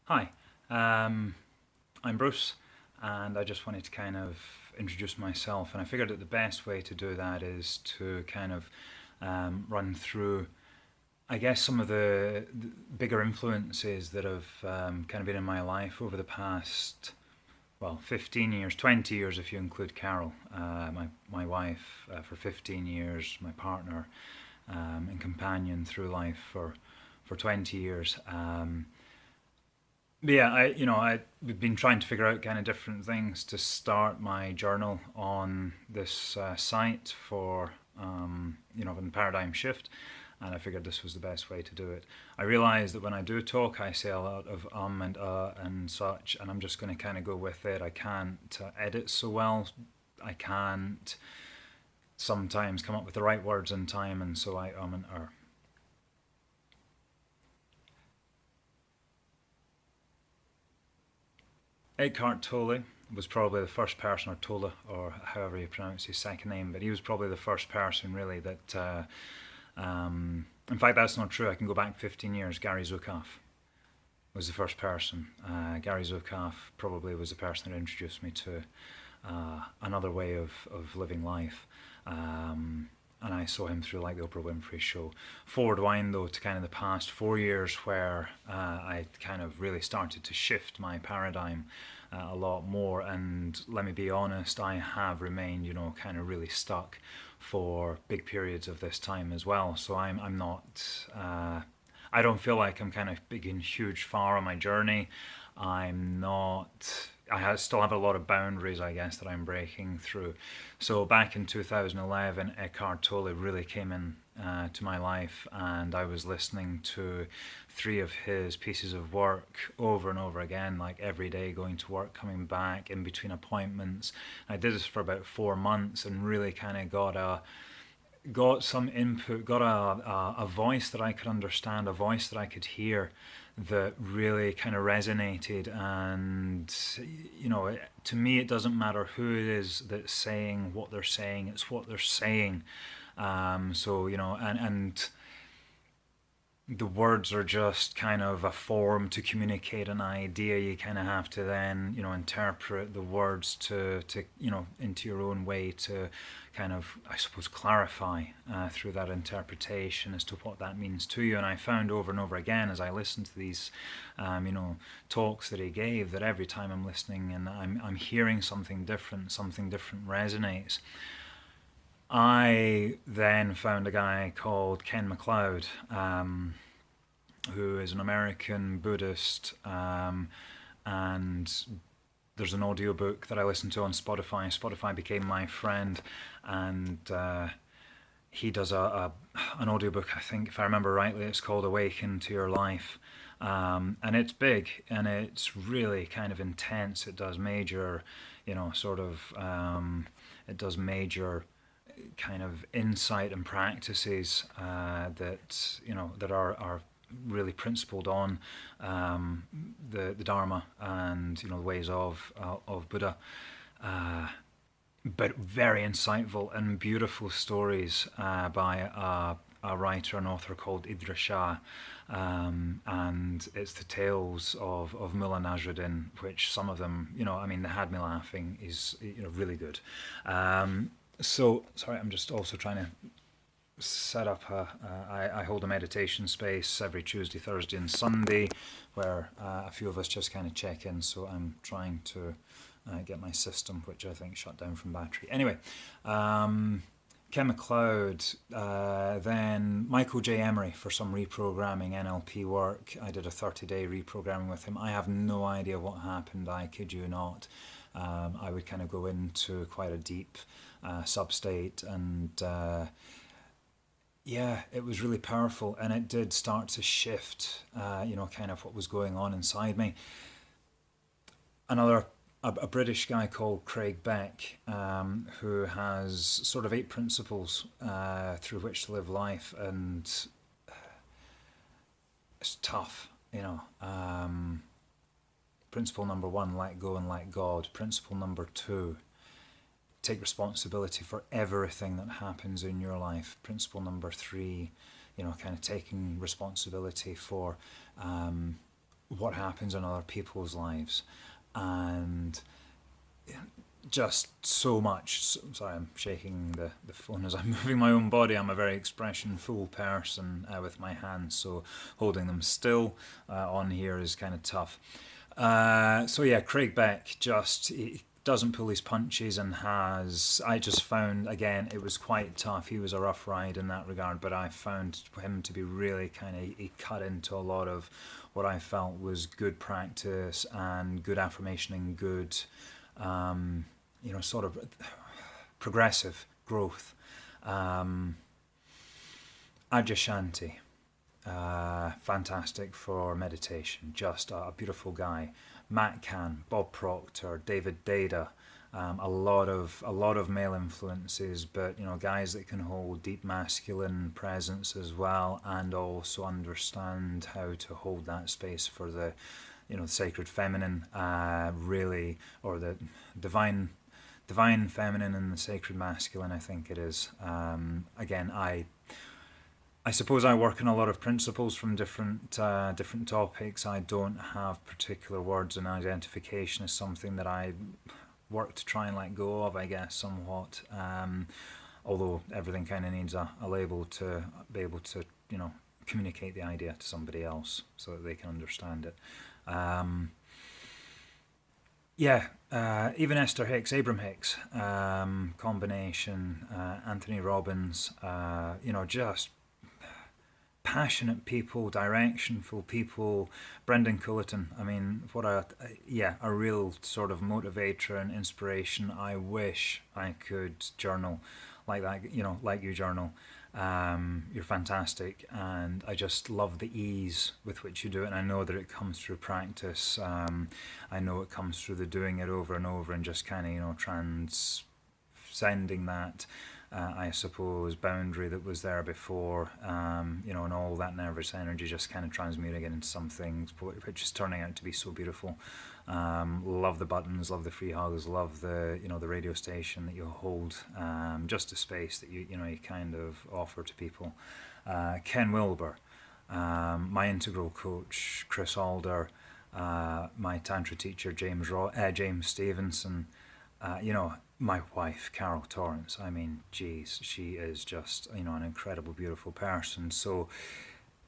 Hi, um, I'm Bruce, and I just wanted to kind of introduce myself. And I figured that the best way to do that is to kind of run through, I guess, some of the bigger influences that have kind of been in my life over the past, well, 15 years, 20 years if you include Carol, my wife, for 15 years, my partner and companion through life for 20 years. But yeah, we've been trying to figure out kind of different things to start my journal on this site for in paradigm shift, and I figured this was the best way to do it. I realize that when I do talk, I say a lot of and and such, and I'm just going to kind of go with it. I can't edit so well. I can't sometimes come up with the right words in time, and so I and Eckhart Tolle was probably the first person, or Tolle, or however you pronounce his second name, but he was probably the first person really that. In fact, that's not true. I can go back 15 years. Gary Zukav was the first person. Gary Zukav probably was the person that introduced me to another way of living life. And I saw him through like the Oprah Winfrey Show. Forward wind though to kind of the past 4 years where I kind of really started to shift my paradigm a lot more. And let me be honest, I have remained, kind of really stuck for big periods of this time as well. So I'm not. I don't feel like I'm kind of big and huge far on my journey. I'm not. Still have a lot of boundaries, I guess, that I'm breaking through. So back in 2011, Eckhart Tolle really came in to my life, and I was listening to three of his pieces of work over and over again, like every day, going to work, coming back, in between appointments. I did this for about 4 months, and really kind of got some input, got a voice that I could understand, a voice that I could hear that really kind of resonated. And, to me, it doesn't matter who it is that's saying what they're saying, it's what they're saying. And the words are just kind of a form to communicate an idea. You kind of have to then, interpret the words to into your own way to kind of, I suppose, clarify through that interpretation as to what that means to you. And I found over and over again as I listened to these, talks that he gave, that every time I'm listening and I'm hearing something different resonates. I then found a guy called Ken MacLeod, who is an American Buddhist, and there's an audiobook that I listened to on Spotify. Spotify became my friend, and he does an audiobook, I think, if I remember rightly, it's called Awaken to Your Life. And it's big and it's really kind of intense. It does major, it does major kind of insight and practices that are really principled on the Dharma and the ways of Buddha, but very insightful and beautiful stories by a writer and author called Idra Shah, and it's the tales of Mullah Nasruddin, which some of them, they had me laughing. Is really good. So sorry, I'm just also trying to set up I hold a meditation space every Tuesday, Thursday, and Sunday, where a few of us just kind of check in. So I'm trying to get my system, which I think shut down from battery. Anyway, Ken MacLeod, then Michael J. Emery for some reprogramming NLP work. I did a 30-day reprogramming with him. I have no idea what happened, I kid you not. I would kind of go into quite a deep substate, and yeah, it was really powerful, and it did start to shift, kind of what was going on inside me. A British guy called Craig Beck, who has sort of 8 principles through which to live life, and it's tough, Principle number 1, let go and let God. Principle number 2, take responsibility for everything that happens in your life. Principle number 3, kind of taking responsibility for what happens in other people's lives, and just so much. Sorry, I'm shaking the phone as I'm moving my own body. I'm a very expression-full person with my hands, so holding them still on here is kind of tough. So yeah, Craig Beck just he doesn't pull his punches and has. I just found again it was quite tough. He was a rough ride in that regard, but I found him to be really kind of he cut into a lot of what I felt was good practice and good affirmation and good sort of progressive growth. Adyashanti, fantastic for meditation, just a beautiful guy. Matt Can, Bob Proctor, David Data, a lot of male influences, but guys that can hold deep masculine presence as well, and also understand how to hold that space for the sacred feminine, really, or the divine feminine and the sacred masculine, I think it is. Again, I suppose I work on a lot of principles from different topics. I don't have particular words, and identification is something that I work to try and let go of, I guess, somewhat. Although everything kind of needs a label to be able to, communicate the idea to somebody else so that they can understand it. Even Esther Hicks, Abram Hicks, combination, Anthony Robbins, just passionate people, directionful people. Brendan Culleton, I mean, what a real sort of motivator and inspiration. I wish I could journal like that, like you journal. You're fantastic, and I just love the ease with which you do it, and I know that it comes through practice. I know it comes through the doing it over and over and just kind of transcending that I suppose boundary that was there before, and all that nervous energy just kind of transmuting it into something which is turning out to be so beautiful. Love the buttons, love the free hugs, love the the radio station that you hold, just a space that you kind of offer to people. Ken Wilber, my integral coach Chris Alder, my tantra teacher James Stevenson, my wife Carol Torrance. I mean, geez, she is just an incredible, beautiful person. So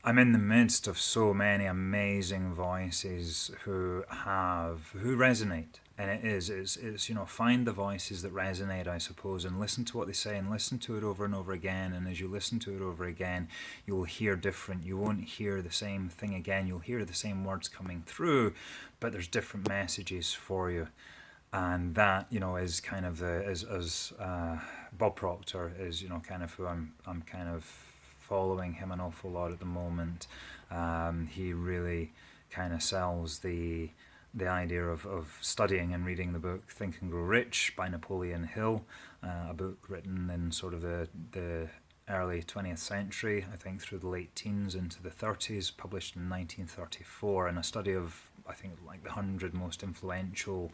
I'm in the midst of so many amazing voices who resonate, and it's find the voices that resonate, I suppose, and listen to what they say and listen to it over and over again. And as you listen to it over again, you'll hear different. You won't hear the same thing again. You'll hear the same words coming through, but there's different messages for you. And that is kind of as Bob Proctor is kind of who I'm kind of following him an awful lot at the moment. He really kind of sells the idea of studying and reading the book Think and Grow Rich by Napoleon Hill, a book written in sort of the early 20th century, I think through the late teens into the 30s, published in 1934, and a study of, I think, like the 100 most influential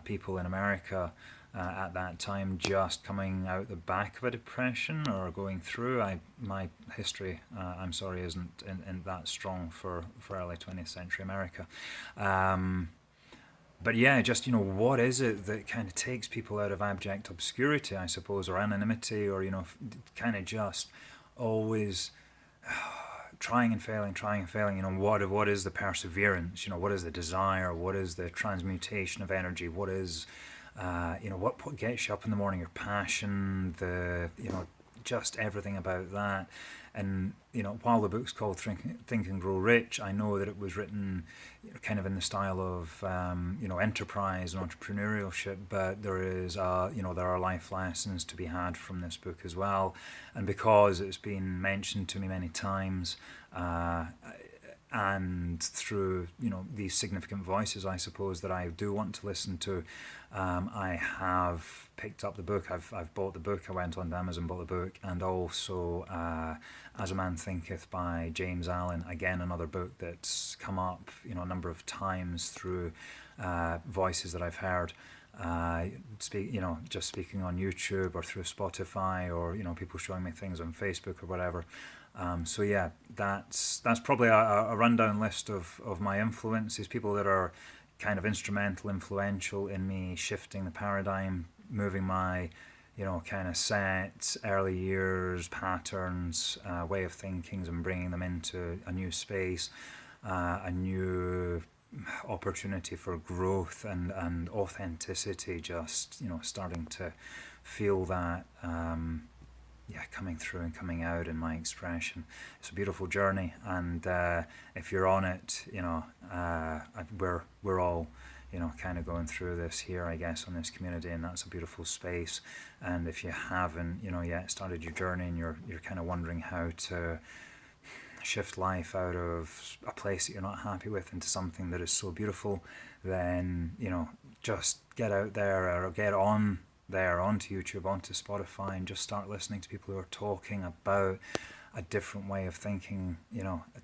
people in America at that time, just coming out the back of a depression or going through. My history, I'm sorry, isn't in that strong for early 20th century America. But yeah, just what is it that kind of takes people out of abject obscurity, I suppose, or anonymity, or kind of just always trying and failing. What is the perseverance? What is the desire? What is the transmutation of energy? What is what gets you up in the morning? Your passion, just everything about that. And while the book's called Think and Grow Rich, I know that it was written kind of in the style of enterprise and entrepreneurship, but there is there are life lessons to be had from this book as well. And because it's been mentioned to me many times, and through these significant voices, I suppose, that I do want to listen to, I have picked up the book. I've bought the book. I went on Amazon, bought the book, and also As a Man Thinketh by James Allen. Again, another book that's come up a number of times through voices that I've heard. Just speaking on YouTube or through Spotify, or people showing me things on Facebook or whatever. So yeah, that's probably a rundown list of my influences, people that are kind of instrumental, influential in me shifting the paradigm, moving my, kind of set early years patterns, way of thinkings, and bringing them into a new space, a new opportunity for growth and authenticity. Just starting to feel that. Coming through and coming out in my expression. It's a beautiful journey, and if you're on it, we're all, kind of going through this here, I guess, on this community, and that's a beautiful space. And if you haven't, yet started your journey, and you're kind of wondering how to shift life out of a place that you're not happy with into something that is so beautiful, then just get out there or get on there onto YouTube, onto Spotify, and just start listening to people who are talking about a different way of thinking,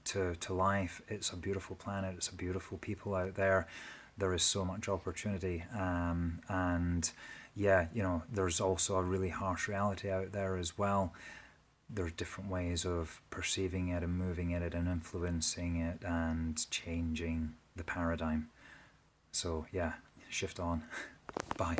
to life. It's a beautiful planet. It's a beautiful people out there. There is so much opportunity, and there's also a really harsh reality out there as well. There's different ways of perceiving it and moving it and influencing it and changing the paradigm. So yeah, shift on. Bye.